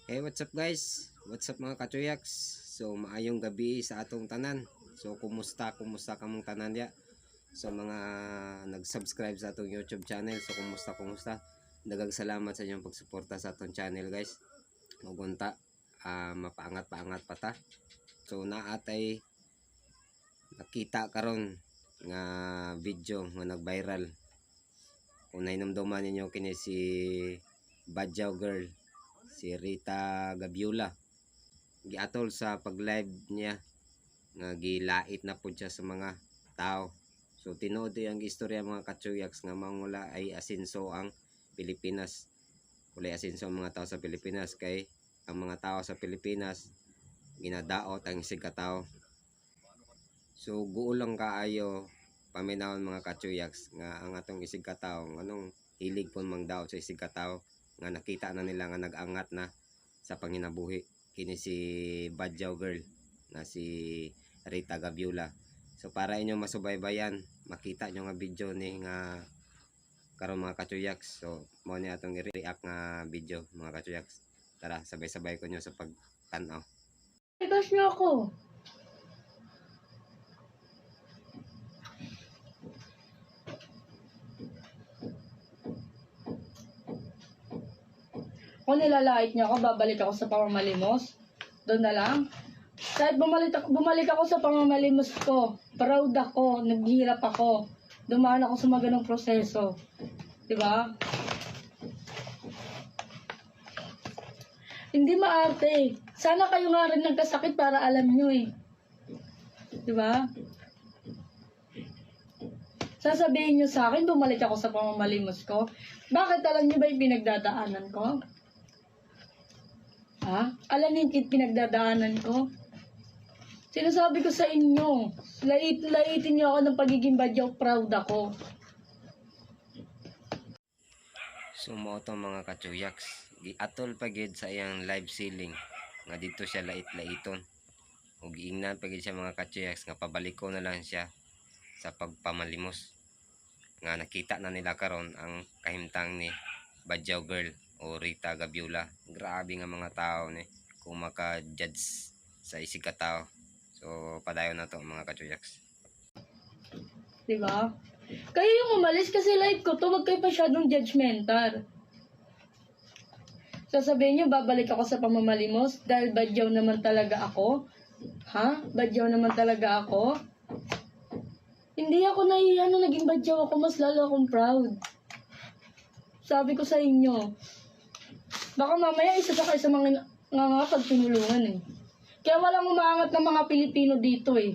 Hey, what's up guys? What's up mga kachuyaks? So, maayong gabi sa atong tanan. So, kumusta kamong tanan ya? So, mga nag-subscribe sa atong YouTube channel. So, kumusta? Daghang salamat sa inyong pagsuporta sa atong channel guys. Magunta, mapaangat-paangat pa ta. So, naatay nakita karon nga video nga nag-viral. Kung nahinumduman ninyo kini si Badyaw Girl, si Rita Gabiula, giatol sa pag-live niya nga gilait na pud siya sa mga tao. So tinuod ang istorya mga kachuyaks nga mangula ay asenso ang Pilipinas. Kulay asenso ang mga tao sa Pilipinas kay ang mga tao sa Pilipinas ginadaot ang isig katao. So guulang kaayo paminawon mga kachuyaks nga ang atong isig katao anong hilig pon mangdaot sa isig katao nga nakita na nila nga nag-angat na sa panginabuhi kini si Badyaw Girl na si Rita Gabiula. So para inyo masubaybayan, makita nyo nga video ni nga karon mga kachuyaks. So mo ni atong i-react nga video mga kachuyaks. Tara, sabay-sabay ko nyo sa pagtanaw. Igas niyo ako. Kung nilalait niyo ako, babalik ako sa pamamalimos. Doon na lang. Kahit bumalik ako sa pamamalimos ko, proud ako, naghihirap ako. Dumaan ako sa mga ganong proseso. Diba? Hindi maarte. Sana kayo nga rin nagkasakit para alam nyo eh. Diba? Sasabihin nyo sa akin, bumalik ako sa pamamalimos ko. Bakit alam nyo ba yung pinagdadaanan ko? Ha? Alam niyo yung pinagdadaanan ko? Sinasabi ko sa inyo, laitin niyo ako ng pagiging badyaw, proud ako. Sumo to mga kachuyaks, giatol pagid sa iyang live selling nga dito siya lait-laiton. Ug giingnan pagid siya mga kachuyaks nga pabaliko na lang siya sa pagpamalimos. Nga nakita na nila karon ang kahimtang ni Badyaw Girl o Rita Gabiula. Grabe nga mga tao ni kung maka-judge sa isig ka tao. So padayon na to mga kachuyaks. Diba? Kayo yung umalis kasi live ko to, wag kayo masyadong judgmental. Sasabihin nyo, babalik ako sa pamamalimos dahil badyaw naman talaga ako. Ha? Badyaw naman talaga ako? Hindi ako naging badyaw ako, mas lalo akong proud. Sabi ko sa inyo, baka mamaya isa pa kayo sa mga pagtinulungan eh. Kaya walang umaangat ng mga Pilipino dito eh.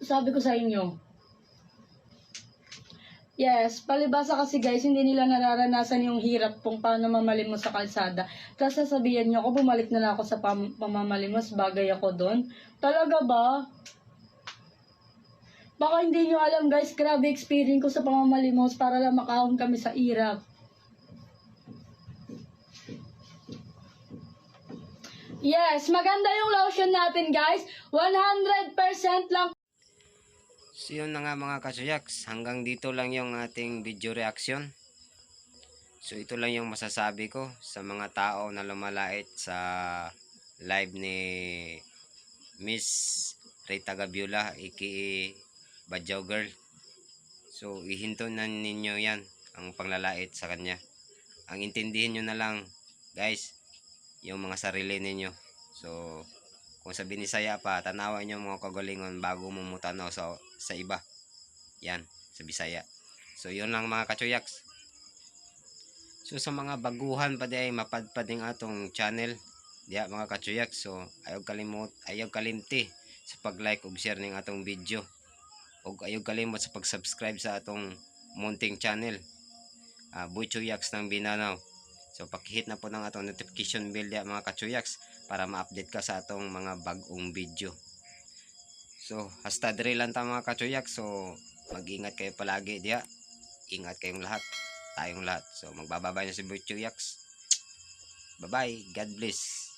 Sabi ko sa inyo. Yes, palibasa kasi guys, hindi nila nararanasan yung hirap kung paano mamalimos sa kalsada. Tapos sasabihan nyo ako, bumalik na lang ako sa pamamalimos, bagay ako doon. Talaga ba? Baka hindi nyo alam guys, grabe experience ko sa pamamalimos para lang makahon kami sa hirap. Yes, maganda yung lotion natin guys. 100% lang. So yun na nga mga kasuyaks, hanggang dito lang yung ating video reaction. So ito lang yung masasabi ko sa mga tao na lumalait sa live ni Miss Rita Gabiula aka Badyaw Girl. So ihinto na ninyo yan ang panglalait sa kanya. Ang intindihin nyo na lang guys yung mga sarili ninyo. So kung sa Binisaya pa, tanawan nyo mga kagalingon bago mo mutanaw sa iba. Yan, sa Bisaya. So yun lang mga kachuyaks. So sa mga baguhan pa di ay mapadpading atong channel diya mga kachuyaks. So ayaw kalimti sa pag-like ug share ning atong video. Ug ayaw kalimot sa pag-subscribe sa atong munting channel. Boy Chuyaks ng Binanaw. So pakihit na po ng atong notification bell ya mga kachuyaks para ma-update ka sa atong mga bagong video. So hasta diri lang ta mga kachuyaks. So mag-ingat kayo palagi diya. Ingat kayong lahat. Tayong lahat. So magbababay na si Boy Chuyaks. Bye bye. God bless.